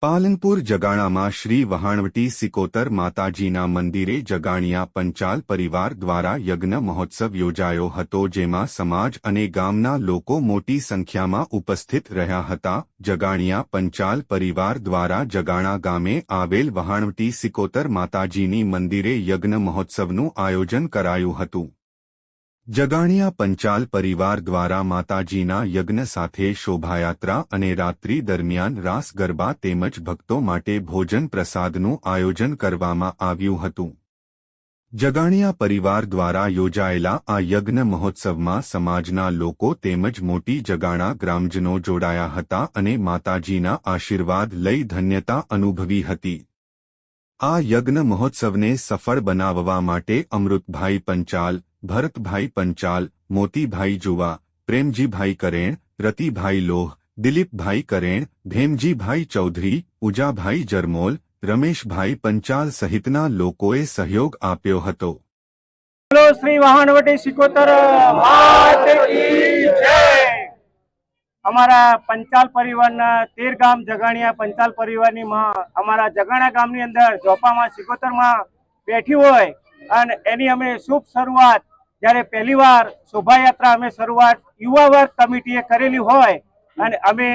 પાલનપુર જગાણામાં શ્રી વહાણવટી સિકોતર માતાજીના મંદિરે જગાણિયા પંચાલ પરિવાર દ્વારા યજ્ઞ મહોત્સવ યોજાયો હતો, જેમાં સમાજ અને ગામના લોકો મોટી સંખ્યામાં ઉપસ્થિત રહ્યા હતા। જગાણિયા પંચાલ પરિવાર દ્વારા જગાણા ગામે આવેલ વહાણવટી સિકોતર માતાજીની મંદિરે યજ્ઞ મહોત્સવનું આયોજન કરાયું હતું। જગાણિયા પંચાલ પરિવાર દ્વારા માતાજીના યજ્ઞ સાથે શોભાયાત્રા અને રાત્રિ દરમિયાન રાસ ગરબા તેમજ ભક્તો માટે ભોજન પ્રસાદનું આયોજન કરવામાં આવ્યું હતું। જગાણિયા પરિવાર દ્વારા યોજાયેલા આ યજ્ઞ મહોત્સવમાં સમાજના લોકો તેમજ મોટી જગાણા ગ્રામજનો જોડાયા હતા અને માતાજીના આશીર્વાદ લઈ ધન્યતા અનુભવી હતી। આ યજ્ઞ મહોત્સવને સફળ બનાવવા માટે અમૃતભાઈ પંચાલ, ભરતભાઈ પંચાલ, મોતીભાઈ જુવા, પ્રેમજીભાઈ કરેણ, રતિભાઈ લોહ, દિલીપભાઈ કરેણ, ભેમજીભાઈ ચૌધરી, ઉજાભાઈ જરમોલ, રમેશભાઈ પંચાલ સહિતના લોકોએ સહયોગ આપ્યો હતો। બોલો શ્રી વહાણવટી સિકોતર માત કી જય। અમારા પંચાલ પરિવારના 13 ગામ જગાણિયા પંચાલ પરિવારની માં અમારા જગાણા ગામની અંદર ઝોપામાં સિકોતરમાં બેઠી હોય અને એની અમે શુભ શરૂઆત જ્યારે પહેલીવાર શોભાયાત્રા અમે શરૂઆત યુવા વર્ગ કમિટીએ કરેલી હોય અને અમે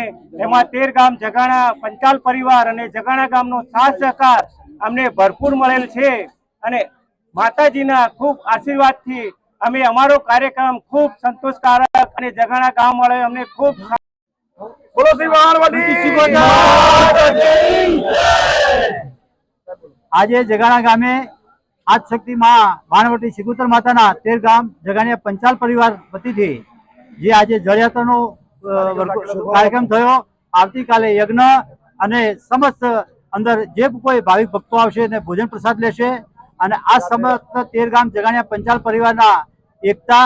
એમાં 13 ગામ જગાણા પંચાલ પરિવાર અને જગાણા ગામનો સાથ સહકાર અમને ભરપૂર મળેલ છે અને માતાજીના ખૂબ આશીર્વાદથી અમે અમારો કાર્યક્રમ ખૂબ સંતોષકારક અને જગાણા ગામ વાળે અમને ખૂબ બોલો શ્રી વહાણવટી સિકોતર। આજે જગાણા ગામે આદશક્તિ માં વહાણવટી સિકોતર માતાના 13 ગામ જગાણિયા પંચાલ પરિવાર વતીથી જે આજે જળયાત્રાનો કાર્યક્રમ થયો। આવતીકાલે યજ્ઞ અને સમસ્ત અંદર જે કોઈ ભાવિક ભક્તો આવશે ને ભોજન પ્રસાદ લેશે અને આ સમસ્ત 13 ગામ જગાણિયા પંચાલ પરિવારના એકતા